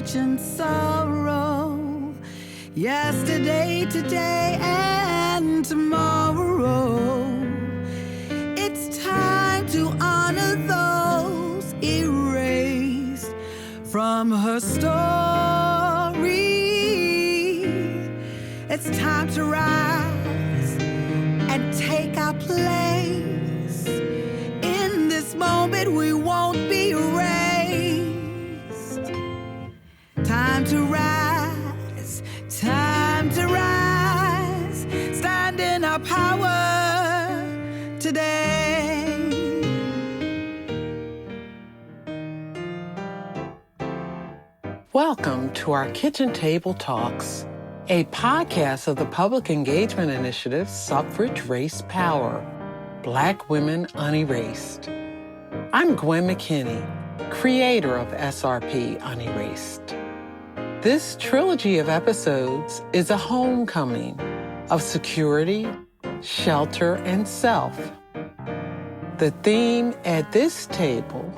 searching sorrow. Yesterday, today, and tomorrow. It's time to honor those erased from her story. It's time to rise and take our place. In this moment, we won't be erased. Time to rise, time to rise. Stand in our power today. Welcome to our Kitchen Table Talks, a podcast of the public engagement initiative Suffrage Race Power, Black Women Unerased. I'm Gwen McKinney, creator of SRP Unerased. This trilogy of episodes is a homecoming of security, shelter, and self. The theme at this table,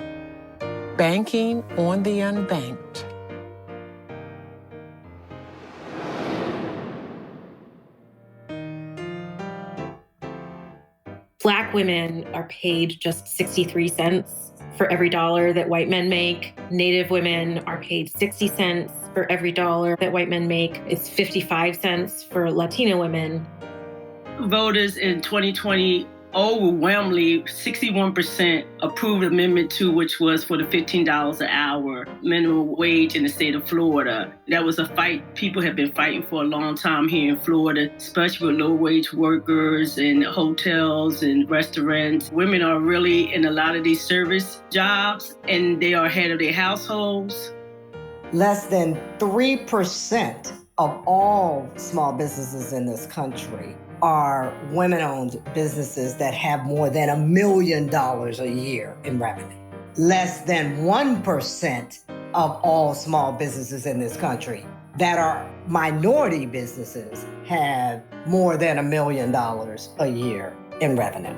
banking on the unbanked. Black women are paid just 63 cents for every dollar that white men make. Native women are paid 60 cents for every dollar that white men make. It's 55 cents for Latina women. Voters in 2020 overwhelmingly 61% approved Amendment 2, which was for the $15 an hour minimum wage in the state of Florida. That was a fight people have been fighting for a long time here in Florida, especially with low-wage workers in hotels and restaurants. Women are really in a lot of these service jobs, and they are head of their households. Less than 3% of all small businesses in this country are women-owned businesses that have more than $1 million a year in revenue. Less than 1% of all small businesses in this country that are minority businesses have more than $1 million a year in revenue.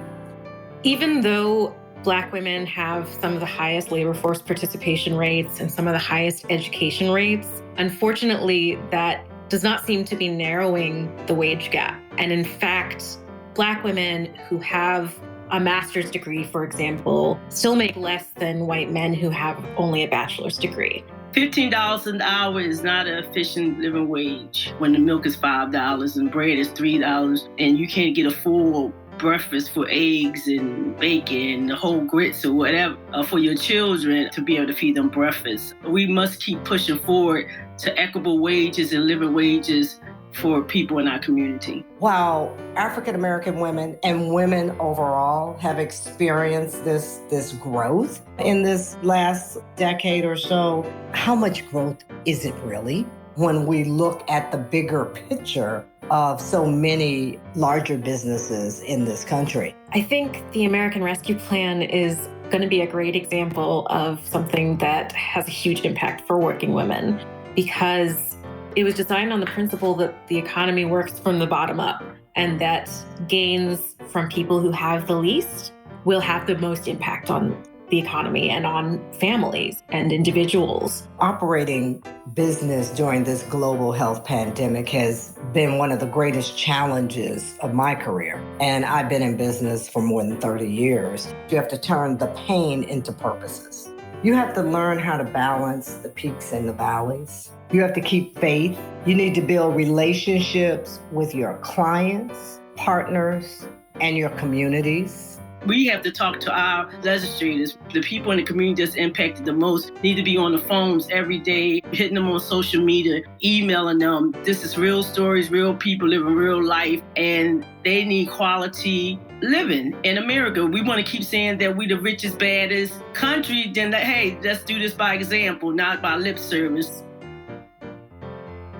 Even though Black women have some of the highest labor force participation rates and some of the highest education rates, unfortunately, that does not seem to be narrowing the wage gap. And in fact, Black women who have a master's degree, for example, still make less than white men who have only a bachelor's degree. $15 an hour is not an efficient living wage when the milk is $5 and bread is $3 and you can't get a full breakfast for eggs and bacon, whole grits or whatever for your children to be able to feed them breakfast. We must keep pushing forward to equitable wages and living wages for people in our community. While African-American women and women overall have experienced this growth in this last decade or so, how much growth is it really when we look at the bigger picture of so many larger businesses in this country? I think the American Rescue Plan is going to be a great example of something that has a huge impact for working women, because it was designed on the principle that the economy works from the bottom up and that gains from people who have the least will have the most impact on the economy and on families and individuals. Operating business during this global health pandemic has been one of the greatest challenges of my career. And I've been in business for more than 30 years. You have to turn the pain into purposes. You have to learn how to balance the peaks and the valleys. You have to keep faith. You need to build relationships with your clients, partners, and your communities. We have to talk to our legislators. The people in the community that's impacted the most need to be on the phones every day, hitting them on social media, emailing them. This is real stories, real people living real life, and they need quality living in America. We want to keep saying that we the richest, baddest country, then hey, let's do this by example, not by lip service.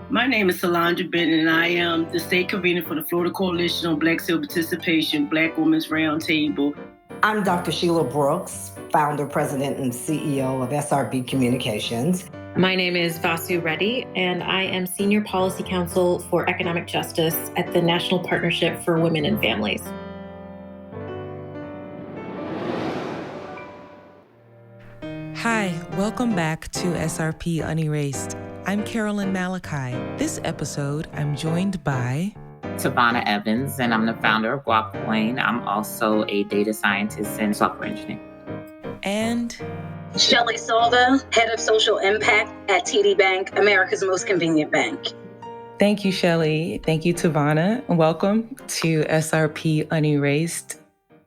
My name is Solandra Benton, and I am the state convener for the Florida Coalition on Black Civil Participation, Black Women's Roundtable. I'm Dr. Sheila Brooks, founder, president, and CEO of SRB Communications. My name is Vasu Reddy, and I am Senior Policy Counsel for Economic Justice at the National Partnership for Women and Families. Hi, welcome Welcome back to SRP Unerased. I'm Carolyn Malachi. This episode, I'm joined by Savannah Evans, and I'm the founder of GuapCoin. I'm also a data scientist and software engineer. And Shelly Silva, head of social impact at TD Bank, America's most convenient bank. Thank you, Shelly. Thank you, Tavana. Welcome to SRP Unerased.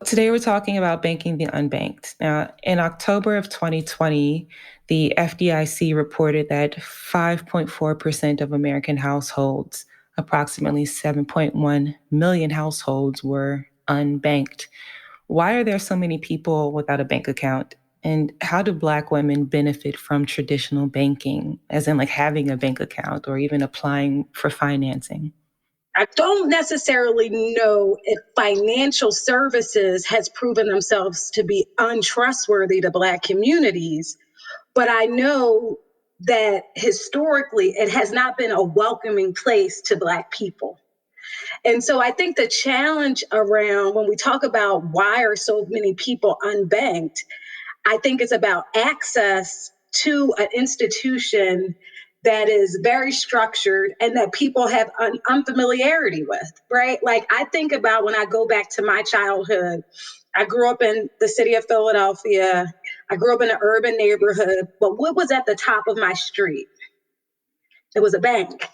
Today, we're talking about banking the unbanked. Now, in October of 2020, the FDIC reported that 5.4% of American households, approximately 7.1 million households, were unbanked. Why are there so many people without a bank account? And how do Black women benefit from traditional banking, as in like having a bank account or even applying for financing? I don't necessarily know if financial services has proven themselves to be untrustworthy to Black communities, but I know that historically it has not been a welcoming place to Black people. And so I think the challenge around when we talk about why are so many people unbanked, I think it's about access to an institution that is very structured and that people have unfamiliarity with, right? Like I think about when I go back to my childhood, I grew up in the city of Philadelphia. I grew up in an urban neighborhood, but what was at the top of my street? It was a bank.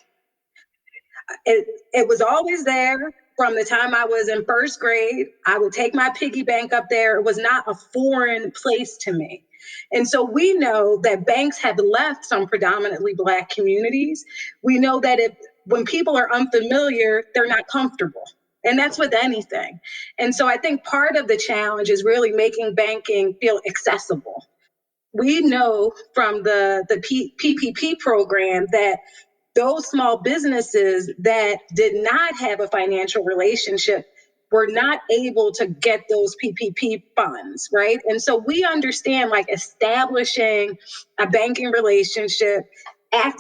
It was always there from the time I was in first grade. I would take my piggy bank up there. It was not a foreign place to me. And so we know that banks have left some predominantly Black communities. We know that when people are unfamiliar, they're not comfortable. And that's with anything. And so I think part of the challenge is really making banking feel accessible. We know from the PPP program that those small businesses that did not have a financial relationship were not able to get those PPP funds, right? And so we understand like establishing a banking relationship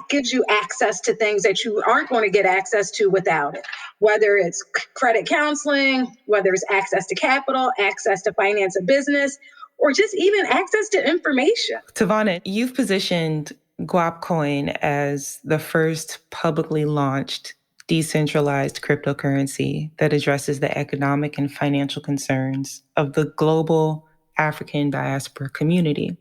gives you access to things that you aren't going to get access to without it, whether it's credit counseling, whether it's access to capital, access to finance a business, or just even access to information. Tavana, you've positioned GuapCoin as the first publicly launched decentralized cryptocurrency that addresses the economic and financial concerns of the global African diaspora community.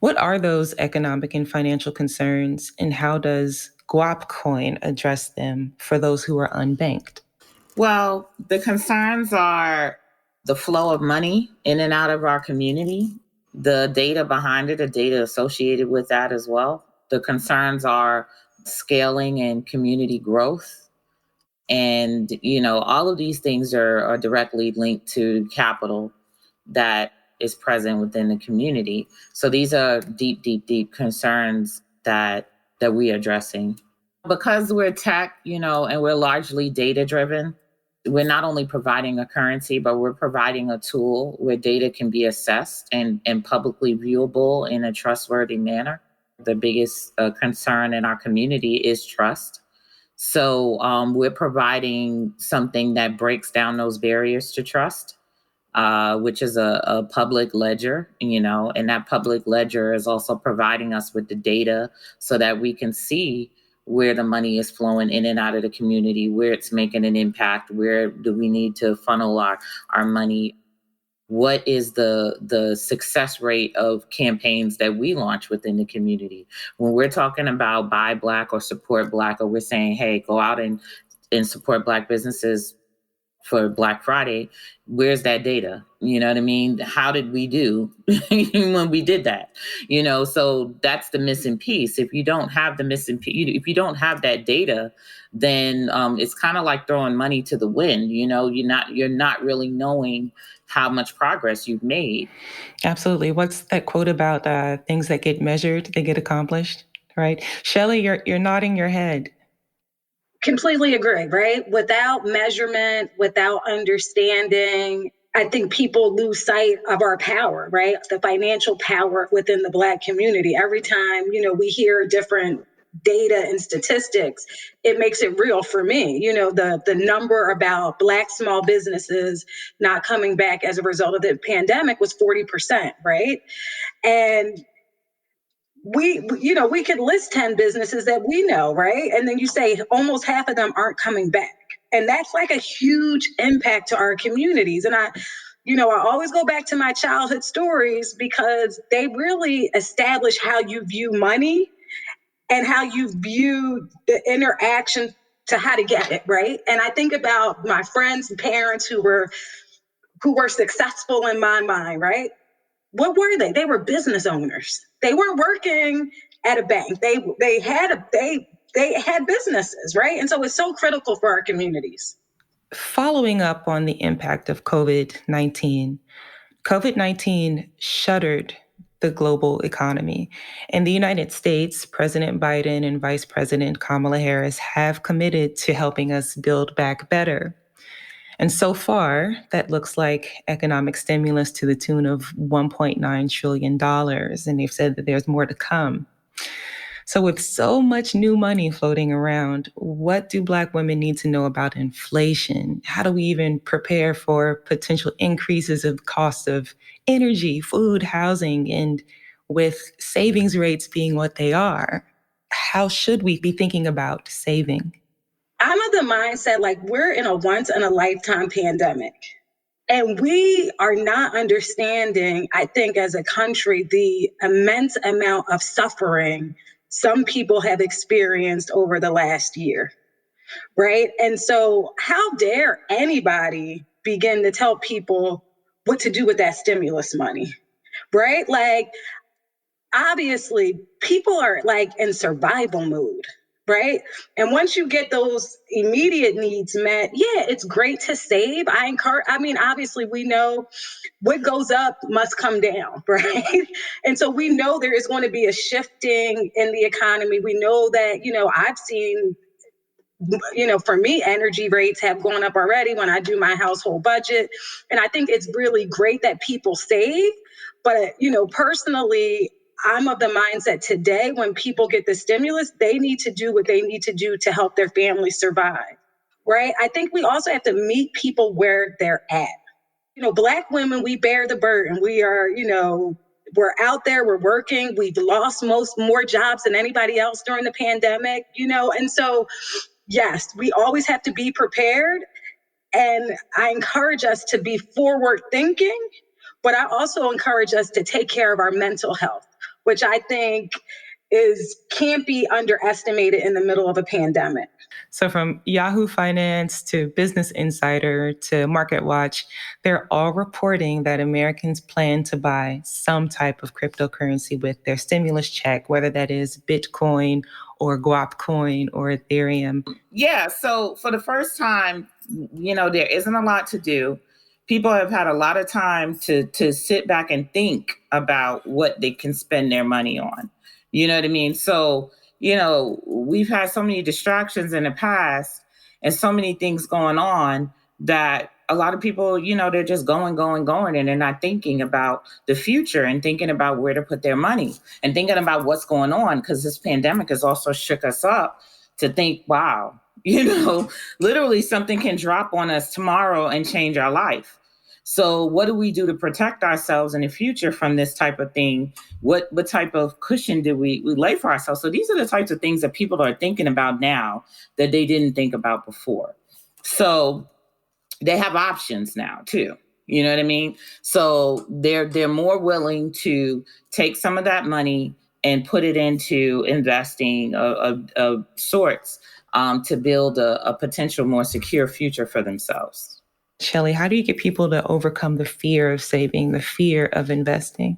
What are those economic and financial concerns, and how does GuapCoin address them for those who are unbanked? Well, the concerns are the flow of money in and out of our community, the data behind it, the data associated with that as well. The concerns are scaling and community growth. And, all of these things are directly linked to capital that is present within the community. So these are deep, deep, deep concerns that we're addressing. Because we're tech, and we're largely data driven, we're not only providing a currency, but we're providing a tool where data can be assessed and publicly viewable in a trustworthy manner. The biggest concern in our community is trust. So we're providing something that breaks down those barriers to trust, which is a public ledger, and that public ledger is also providing us with the data so that we can see where the money is flowing in and out of the community, where it's making an impact, where do we need to funnel our money, what is the success rate of campaigns that we launch within the community. When we're talking about buy Black or support Black, or we're saying, hey, go out and support Black businesses for Black Friday, where's that data? You know what I mean? How did we do when we did that? So that's the missing piece. If you don't have the missing piece, if you don't have that data, then it's kind of like throwing money to the wind. You're not really knowing how much progress you've made. Absolutely. What's that quote about things that get measured, they get accomplished, right? Shelly, you're nodding your head. Completely agree, right? Without measurement, without understanding, I think people lose sight of our power, right? The financial power within the Black community. Every time, we hear different data and statistics, it makes it real for me. The number about Black small businesses not coming back as a result of the pandemic was 40%, right? And we could list 10 businesses that we know, right? And then you say almost half of them aren't coming back. And that's like a huge impact to our communities. And I always go back to my childhood stories because they really establish how you view money and how you view the interaction to how to get it, right? And I think about my friends and parents who were successful in my mind, right? What were they? They were business owners. They weren't working at a bank. They had businesses, right? And so it's so critical for our communities. Following up on the impact of COVID-19, COVID-19 shuttered the global economy. In the United States, President Biden and Vice President Kamala Harris have committed to helping us build back better. And so far, that looks like economic stimulus to the tune of $1.9 trillion. And they've said that there's more to come. So with so much new money floating around, what do Black women need to know about inflation? How do we even prepare for potential increases of cost of energy, food, housing, and with savings rates being what they are, how should we be thinking about saving? I'm of the mindset like we're in a once in a lifetime pandemic. And we are not understanding, I think, as a country, the immense amount of suffering some people have experienced over the last year, right? And so how dare anybody begin to tell people what to do with that stimulus money, right? Like, obviously, people are like in survival mode, right? And once you get those immediate needs met, yeah, it's great to save. Obviously, we know what goes up must come down, right? And so we know there is going to be a shifting in the economy. We know that, I've seen, for me, energy rates have gone up already when I do my household budget. And I think it's really great that people save. But, personally, I'm of the mindset today when people get the stimulus, they need to do what they need to do to help their families survive, right? I think we also have to meet people where they're at. Black women, we bear the burden. We are, we're out there, we're working, we've lost more jobs than anybody else during the pandemic, and so, yes, we always have to be prepared. And I encourage us to be forward thinking, but I also encourage us to take care of our mental health, which I think can't be underestimated in the middle of a pandemic. So from Yahoo Finance to Business Insider to MarketWatch, they're all reporting that Americans plan to buy some type of cryptocurrency with their stimulus check, whether that is Bitcoin or Guap Coin or Ethereum. Yeah, so for the first time, there isn't a lot to do. People have had a lot of time to sit back and think about what they can spend their money on. You know what I mean? So, we've had so many distractions in the past and so many things going on that a lot of people, they're just going, and they're not thinking about the future and thinking about where to put their money and thinking about what's going on, because this pandemic has also shook us up to think, wow, literally something can drop on us tomorrow and change our life. So what do we do to protect ourselves in the future from this type of thing? What type of cushion do we lay for ourselves? So these are the types of things that people are thinking about now that they didn't think about before. So they have options now too. You know what I mean? So they're more willing to take some of that money and put it into investing of sorts to build a potential more secure future for themselves. Shelley, how do you get people to overcome the fear of saving, the fear of investing?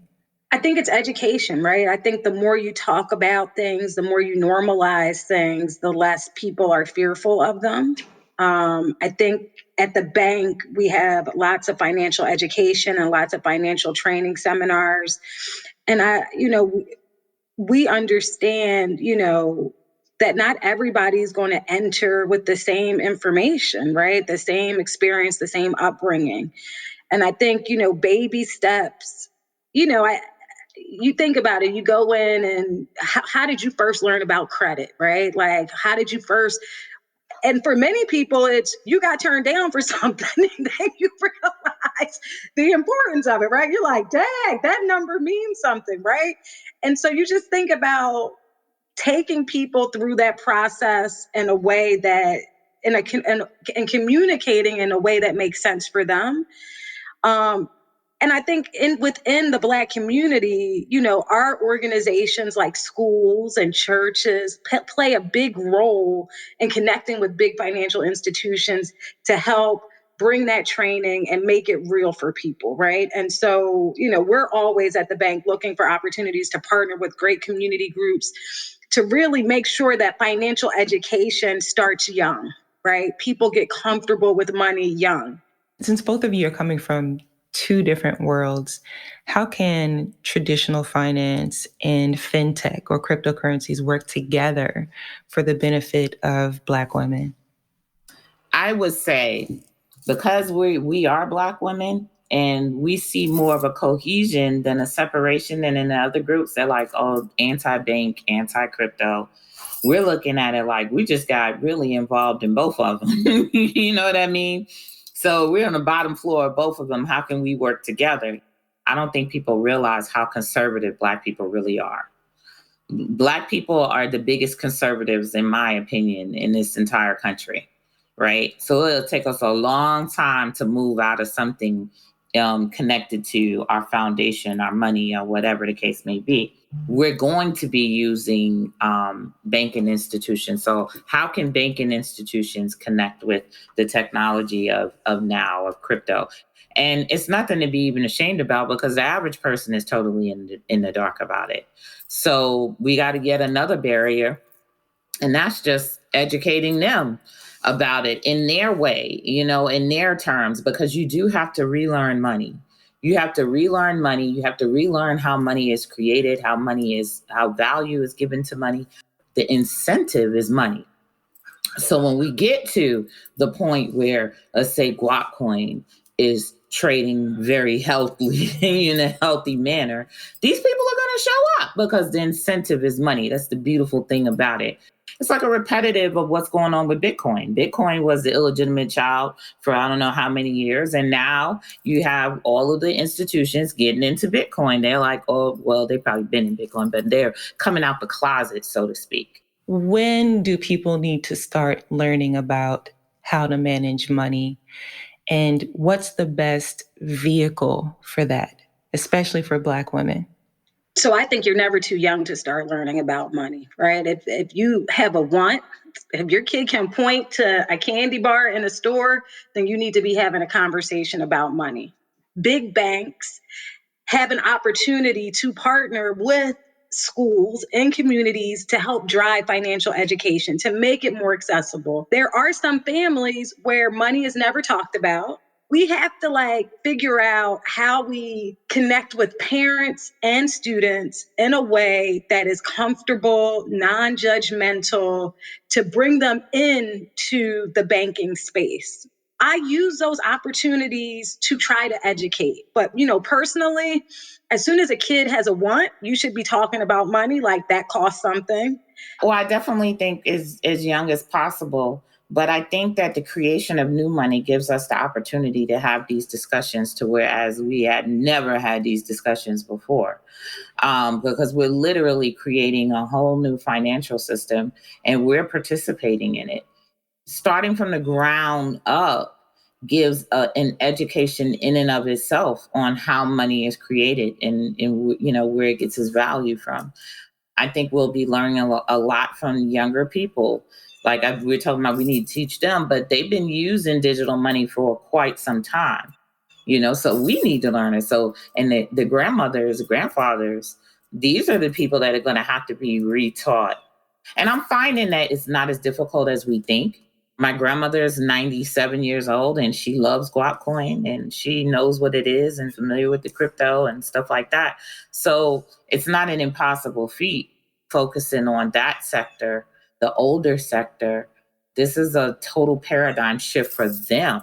I think it's education, right? I think the more you talk about things, the more you normalize things, the less people are fearful of them. I think at the bank, we have lots of financial education and lots of financial training seminars. And we understand, that not everybody is going to enter with the same information, right? The same experience, the same upbringing. And I think, baby steps, you think about it, you go in and how did you first learn about credit, right? Like, how did you first And for many people, it's you got turned down for something and then you realize the importance of it, right? You're like, dang, that number means something, right? And so you just think about taking people through that process in a way that, and communicating in a way that makes sense for them. And I think within the Black community, our organizations like schools and churches play a big role in connecting with big financial institutions to help bring that training and make it real for people, right? And so, we're always at the bank looking for opportunities to partner with great community groups to really make sure that financial education starts young, right? People get comfortable with money young. Since both of you are coming from two different worlds, how can traditional finance and fintech or cryptocurrencies work together for the benefit of Black women? I would say because we are Black women and we see more of a cohesion than a separation than in the other groups, they're like, oh, anti-bank, anti-crypto. We're looking at it like we just got really involved in both of them. You know what I mean? So we're on the bottom floor of both of them. How can we work together? I don't think people realize how conservative Black people really are. Black people are the biggest conservatives, in my opinion, in this entire country, right? So it'll take us a long time to move out of something connected to our foundation, our money, or whatever the case may be. We're going to be using banking institutions. So how can banking institutions connect with the technology of now, of crypto? And it's nothing to be even ashamed about because the average person is totally in the dark about it. So we got to get another barrier, and that's just educating them about it in their way, in their terms, because you do have to relearn money. You have to relearn money. You have to relearn how money is created, how value is given to money. The incentive is money. So when we get to the point where, let's say, Guap Coin is trading very healthily in a healthy manner, these people are going to show up because the incentive is money. That's the beautiful thing about it. It's like a repetitive of what's going on with Bitcoin. Bitcoin was the illegitimate child for I don't know how many years. And now you have all of the institutions getting into Bitcoin. They're like, oh, well, they've probably been in Bitcoin, but they're coming out the closet, so to speak. When do people need to start learning about how to manage money? And what's the best vehicle for that, especially for Black women? So I think you're never too young to start learning about money, right? If you have a want, if your kid can point to a candy bar in a store, then you need to be having a conversation about money. Big banks have an opportunity to partner with schools and communities to help drive financial education, to make it more accessible. There are some families where money is never talked about. We have to figure out how we connect with parents and students in a way that is comfortable, non-judgmental, to bring them into the banking space. I use those opportunities to try to educate. But, personally, as soon as a kid has a want, you should be talking about money like that costs something. Well, I definitely think as young as possible. But I think that the creation of new money gives us the opportunity to have these discussions to whereas we had never had these discussions before. Because we're literally creating a whole new financial system and we're participating in it. Starting from the ground up gives an education in and of itself on how money is created and where it gets its value from. I think we'll be learning a lot from younger people. Like we're talking about, we need to teach them, but they've been using digital money for quite some time, so we need to learn it. So, and the grandmothers, grandfathers, these are the people that are going to have to be retaught. And I'm finding that it's not as difficult as we think. My grandmother is 97 years old and she loves Guap Coin and she knows what it is and familiar with the crypto and stuff like that. So it's not an impossible feat focusing on that sector, the older sector. This is a total paradigm shift for them.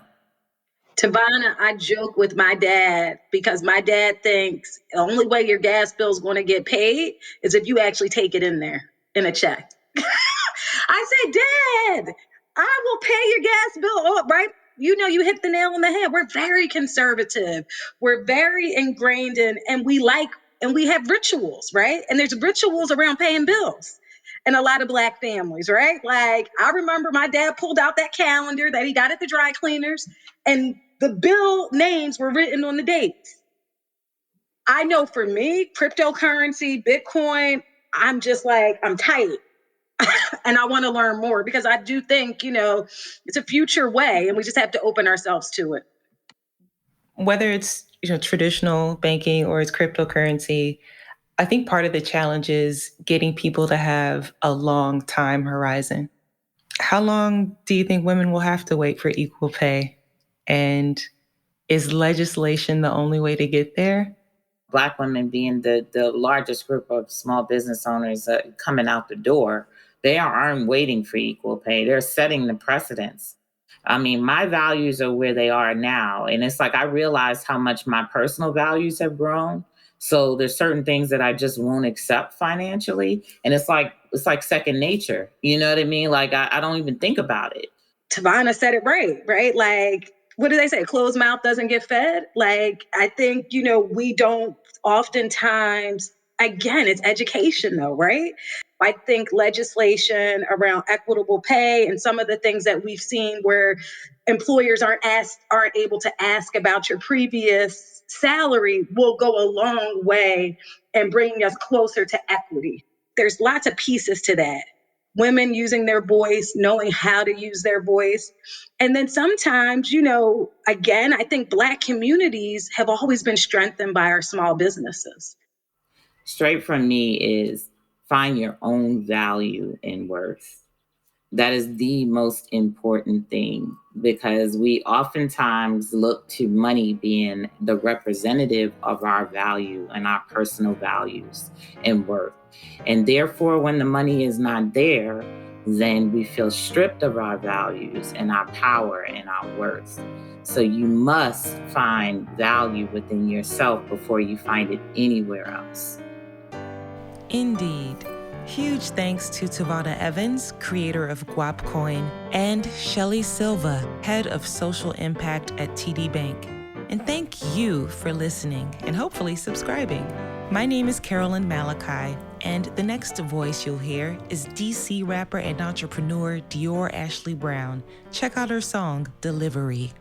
Tavana, I joke with my dad because my dad thinks the only way your gas bill is going to get paid is if you actually take it in there in a check. I say, Dad, I pay your gas bill, right? You know, you hit the nail on the head. We're very conservative. We're very ingrained in, and we have rituals, right? And there's rituals around paying bills in a lot of Black families, right? Like, I remember my dad pulled out that calendar that he got at the dry cleaners, and the bill names were written on the dates. I know for me, cryptocurrency, Bitcoin, I'm just like, I'm tight. And I want to learn more because I do think, you know, it's a future way and we just have to open ourselves to it. Whether it's, you know, traditional banking or it's cryptocurrency, I think part of the challenge is getting people to have a long time horizon. How long do you think women will have to wait for equal pay? And is legislation the only way to get there? Black women being the largest group of small business owners coming out the door, they aren't waiting for equal pay. They're setting the precedents. I mean, my values are where they are now. And it's like I realized how much my personal values have grown. So there's certain things that I just won't accept financially. And it's like second nature. You know what I mean? Like I don't even think about it. Tavana said it right? Like, what do they say? Closed mouth doesn't get fed. Like, I think, you know, we don't oftentimes, again, it's education though, right? I think legislation around equitable pay and some of the things that we've seen where employers aren't able to ask about your previous salary will go a long way in bringing us closer to equity. There's lots of pieces to that. Women using their voice, knowing how to use their voice. And then sometimes, you know, again, I think Black communities have always been strengthened by our small businesses. Straight from me is find your own value and worth. That is the most important thing because we oftentimes look to money being the representative of our value and our personal values and worth. And therefore, when the money is not there, then we feel stripped of our values and our power and our worth. So you must find value within yourself before you find it anywhere else. Indeed. Huge thanks to Tavana Evans, creator of GuapCoin, and Shelly Silva, head of social impact at TD Bank. And thank you for listening and hopefully subscribing. My name is Carolyn Malachi, and the next voice you'll hear is DC rapper and entrepreneur Dior Ashley Brown. Check out her song, Delivery.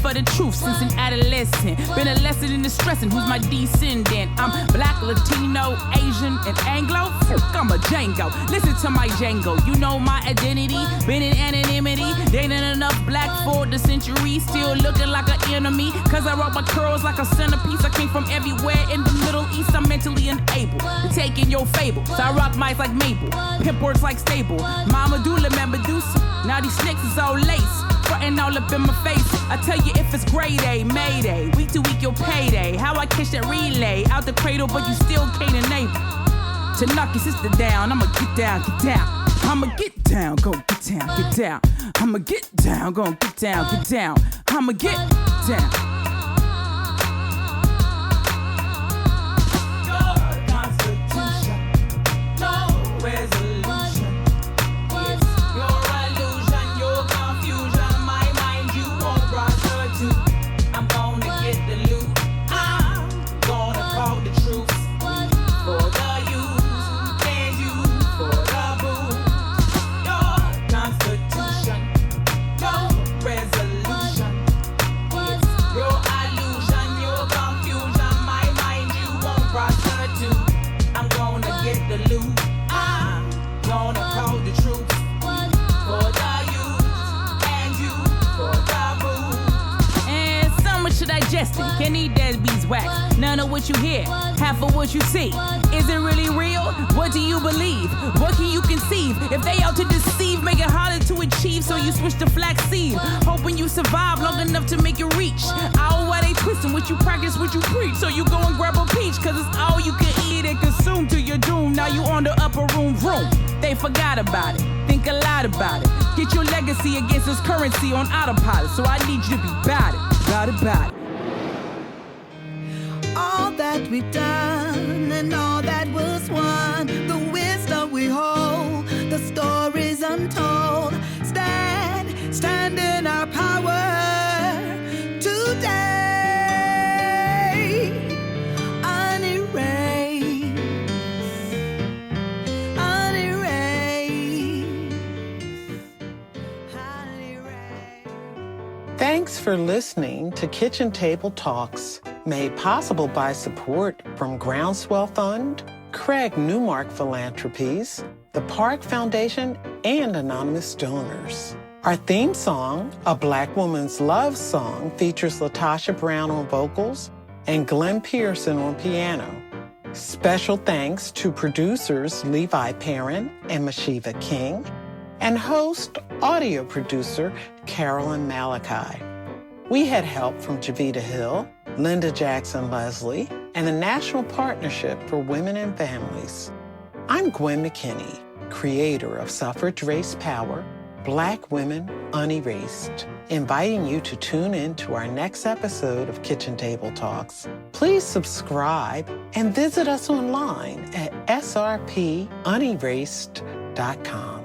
For the truth since an adolescent. Been a lesson in the stressing. Who's my descendant? I'm Black, Latino, Asian, and Anglo. I'm a Django. Listen to my Django. You know my identity. Been in anonymity. Dating enough Black for the century. Still looking like an enemy. Cause I rock my curls like a centerpiece. I came from everywhere in the Middle East. I'm mentally unable to take in your fable. So I rock mics like Mabel. Pimp words like Stable. Mama do remember Medusa. Now these snakes is all lace. Frontin' all up in my face. I tell you if it's grade A, Mayday. Week to week your payday. How I catch that relay. Out the cradle, but you still can't enable. To knock your sister down, I'ma get down, get down. I'ma get down, go get down, get down. I'ma get down, go get down, get down. I'ma get down. For the youth and you for the boo. the troops, for the youth, and you for the move. And so much to digest it. Can't eat that beeswax. None of what you hear, half of what you see. Is it really real? What do you believe? What can you conceive? If they out to deceive, make it harder to achieve. So you switch to flaxseed, hoping you survive long enough to make it reach. All while they twisting what you practice, what you preach. So you go and grab a peach, cause it's all you can eat and consume to your doom. Now you on the upper room. They forgot about it, think a lot about it. Get your legacy against this currency on autopilot. So I need you to be about it. All that we've done and all that was won, the wisdom we hold, the stories untold. Stand in our power today. Thanks for listening to Kitchen Table Talks, made possible by support from Groundswell Fund, Craig Newmark Philanthropies, the Park Foundation, and anonymous donors. Our theme song, A Black Woman's Love Song, features LaTasha Brown on vocals and Glenn Pearson on piano. Special thanks to producers Levi Perrin and Mashiva King, and host, audio producer, Carolyn Malachi. We had help from Javita Hill, Linda Jackson Leslie, and the National Partnership for Women and Families. I'm Gwen McKinney, creator of Suffrage Race Power, Black Women Unerased, inviting you to tune in to our next episode of Kitchen Table Talks. Please subscribe and visit us online at srpunerased.com.